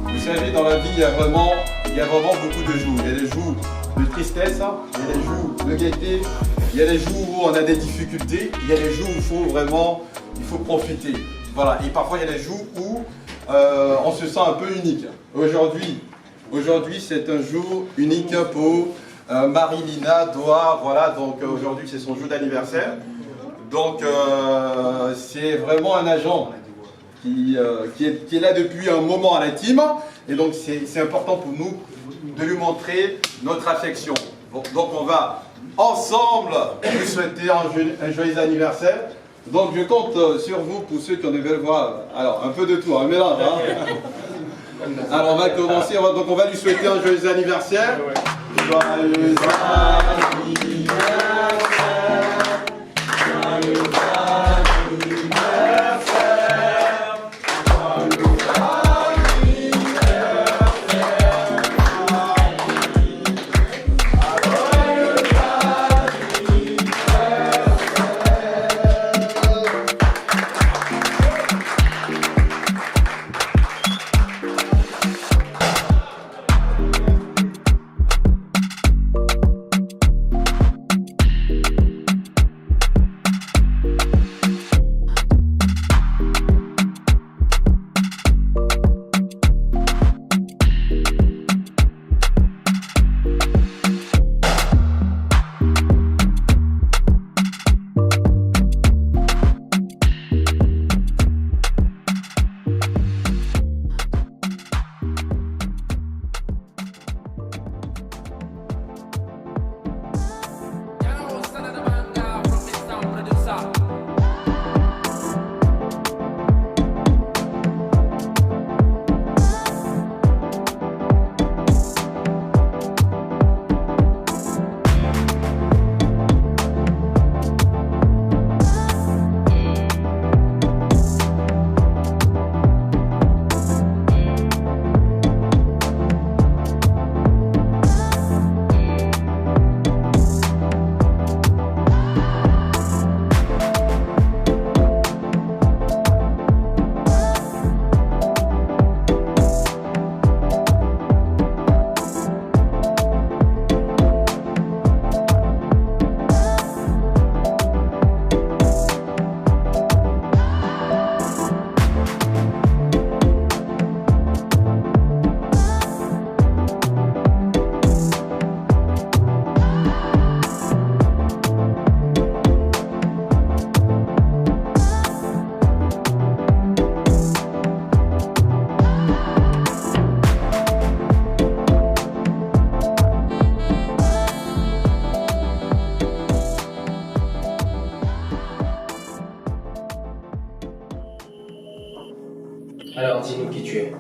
Vous savez, dans la vie, il y a vraiment beaucoup de jours. Il y a des jours de tristesse, hein. Il y a des jours de gaieté, il y a des jours où on a des difficultés, il y a des jours où il faut profiter. Voilà. Et parfois, il y a des jours où on se sent un peu unique. Aujourd'hui, c'est un jour unique pour Marie-Lina Doha. Voilà, donc aujourd'hui, c'est son jour d'anniversaire. Donc, c'est vraiment un agent qui est là depuis un moment à la team. Et donc, c'est important pour nous de lui montrer notre affection. Donc, on va ensemble lui souhaiter un joyeux anniversaire. Donc, je compte sur vous pour ceux qui en veulent voir. Alors, un peu de tout, un mélange. Hein. Alors, on va commencer. Donc, on va lui souhaiter un joyeux anniversaire. Joyeux anniversaire. Joyeux anniversaire. Alors, dis-nous qui tu es,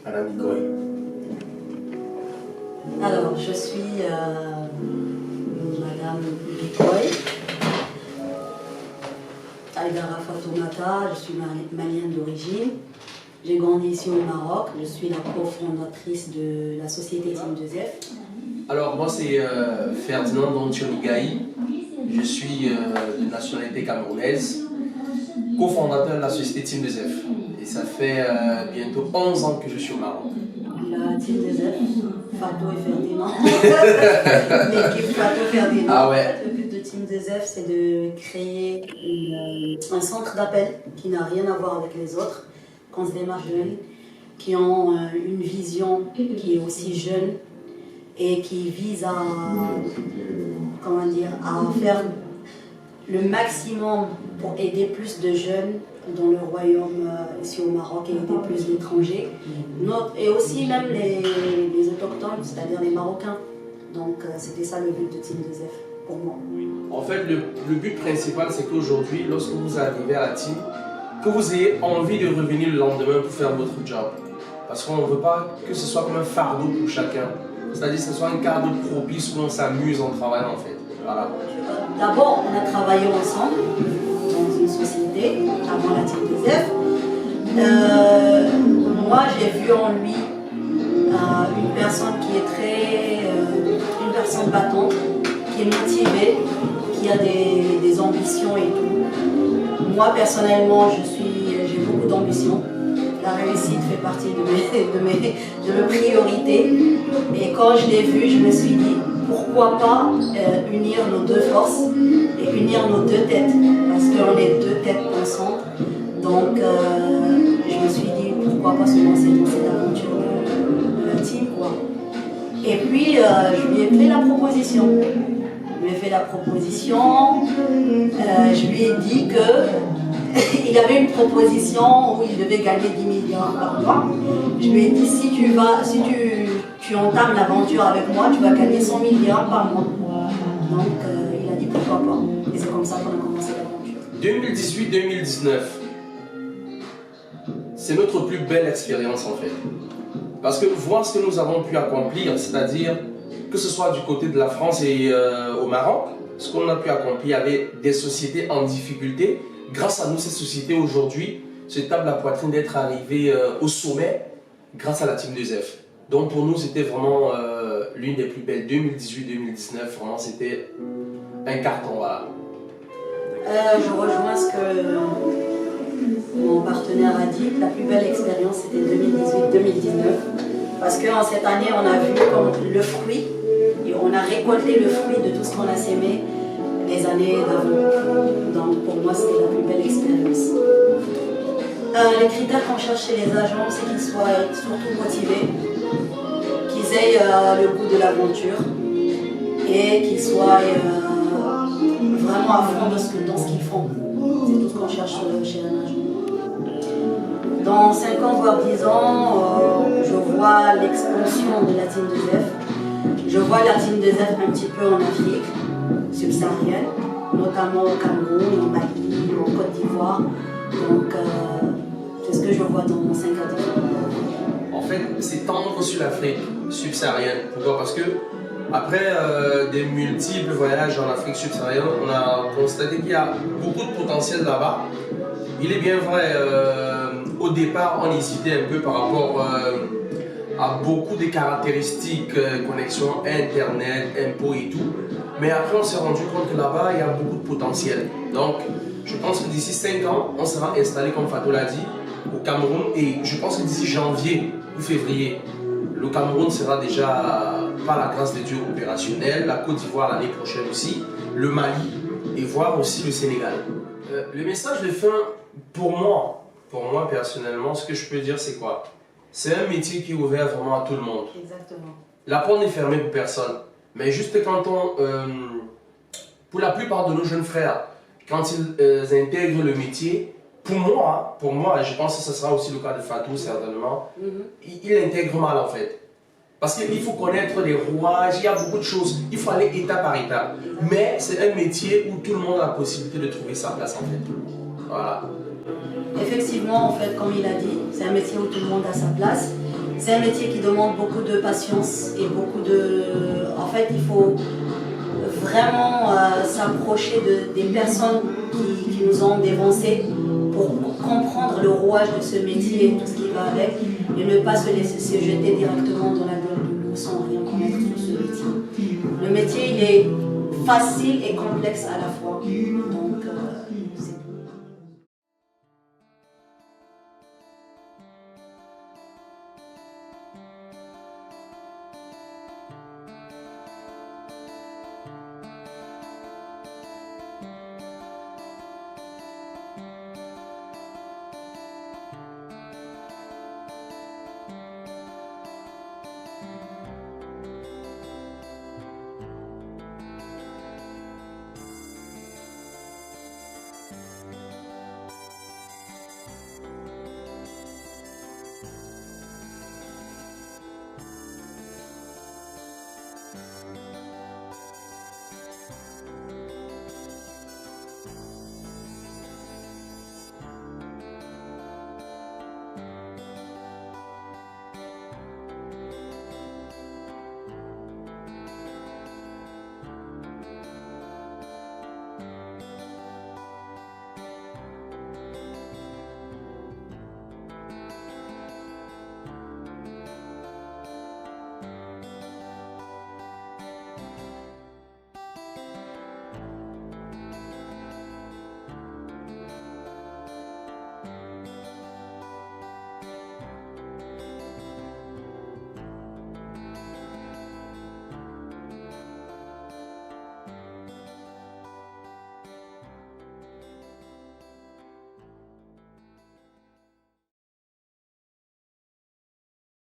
Madame Nicole. Alors, je suis Madame Nicole Aïdara Fatoumata, je suis malienne d'origine. J'ai grandi ici au Maroc, je suis la cofondatrice de la société Team 2F. Alors, moi c'est Ferdinand Dontionigaï, je suis de nationalité camerounaise, cofondateur de la société Team 2F. Et ça fait bientôt 11 ans que je suis au Maroc. La Team 2F, Fatou et Ferdinand. L'équipe Fatou Ferdinand. Ah ouais. Le but de Team 2F, c'est de créer un centre d'appel qui n'a rien à voir avec les autres, qu'on se démarche jeunes, qui ont une vision qui est aussi jeune et qui vise à, comment dire, à faire le maximum pour aider plus de jeunes dans le royaume ici au Maroc et aider plus d'étrangers. Et aussi même les autochtones, c'est-à-dire les Marocains. Donc c'était ça le but de Team 2F pour moi. En fait, le but principal, c'est qu'aujourd'hui, lorsque vous arrivez à la team, que vous ayez envie de revenir le lendemain pour faire votre job. Parce qu'on ne veut pas que ce soit comme un fardeau pour chacun. C'est-à-dire que ce soit un cadre propice où on s'amuse en travaillant en fait. Voilà. D'abord, on a travaillé ensemble dans une société avant la Team 2F. Moi, j'ai vu en lui une personne qui est une personne battante, qui est motivée, qui a des ambitions et tout. Moi, personnellement, j'ai beaucoup d'ambition. La réussite fait partie de mes priorités. Et quand je l'ai vu, je me suis dit, pourquoi pas unir nos deux forces et unir nos deux têtes, parce qu'on est deux têtes ensemble. Donc je me suis dit, pourquoi pas se lancer dans cette aventure de la team, quoi. Et puis je lui ai fait la proposition. Je lui ai dit qu'il avait une proposition où il devait gagner 10 millions par mois. Je lui ai dit, si tu entames l'aventure avec moi, tu vas gagner 100 millions par mois. Donc il a dit pourquoi pas. Et c'est comme ça qu'on a commencé l'aventure. 2018-2019, c'est notre plus belle expérience en fait. Parce que voir ce que nous avons pu accomplir, c'est-à-dire que ce soit du côté de la France et au Maroc, ce qu'on a pu accomplir avec des sociétés en difficulté, grâce à nous, ces sociétés aujourd'hui se tapent la poitrine d'être arrivées au sommet grâce à la Team 2F. Donc pour nous, c'était vraiment l'une des plus belles. 2018-2019, vraiment, c'était un carton. Voilà. Je rejoins ce que mon partenaire a dit. La plus belle expérience, c'était 2018-2019. Parce qu'en cette année, on a vu comme le fruit, et on a récolté le fruit de tout ce qu'on a sémé les années d'avant. Donc pour moi, c'était la plus belle expérience. Les critères qu'on cherche chez les agents, c'est qu'ils soient surtout motivés, qu'ils aient le goût de l'aventure et qu'ils soient vraiment à fond dans ce qu'ils font. C'est tout ce qu'on cherche chez un agent. Dans 5 ans, voire 10 ans, je vois l'expansion de la Team 2F. Je vois la Team 2F un petit peu en Afrique subsaharienne, notamment au Cameroun, au Mali, en Côte d'Ivoire. Donc, c'est ce que je vois dans 5 à 10 ans. En fait, c'est tendre sur l'Afrique subsaharienne. Pourquoi? Parce que après des multiples voyages en Afrique subsaharienne, on a constaté qu'il y a beaucoup de potentiel là-bas. Il est bien vrai, au départ, on hésitait un peu par rapport à beaucoup de caractéristiques, connexion Internet, impôts et tout. Mais après, on s'est rendu compte que là-bas, il y a beaucoup de potentiel. Donc, je pense que d'ici 5 ans, on sera installé, comme Fatou l'a dit, au Cameroun. Et je pense que d'ici janvier ou février, le Cameroun sera déjà, par la grâce de Dieu, opérationnel. La Côte d'Ivoire l'année prochaine aussi. Le Mali et voire aussi le Sénégal. Le message de fin, pour moi personnellement, ce que je peux dire, c'est quoi? C'est un métier qui est ouvert vraiment à tout le monde. Exactement. La porte n'est fermée pour personne. Mais juste quand pour la plupart de nos jeunes frères, quand ils intègrent le métier, pour moi, je pense que ce sera aussi le cas de Fatou certainement, il intègre mal en fait. Parce qu'il faut connaître les rouages, il y a beaucoup de choses, il faut aller étape par étape. Mais c'est un métier où tout le monde a la possibilité de trouver sa place en fait. Voilà. Effectivement, en fait, comme il a dit, c'est un métier où tout le monde a sa place. C'est un métier qui demande beaucoup de patience et beaucoup de... En fait, il faut vraiment s'approcher des personnes qui nous ont dévancés pour comprendre le rouage de ce métier et tout ce qui va avec et ne pas se laisser se jeter directement dans la gueule du loup sans rien connaître sur ce métier. Le métier, il est facile et complexe à la fois. Donc,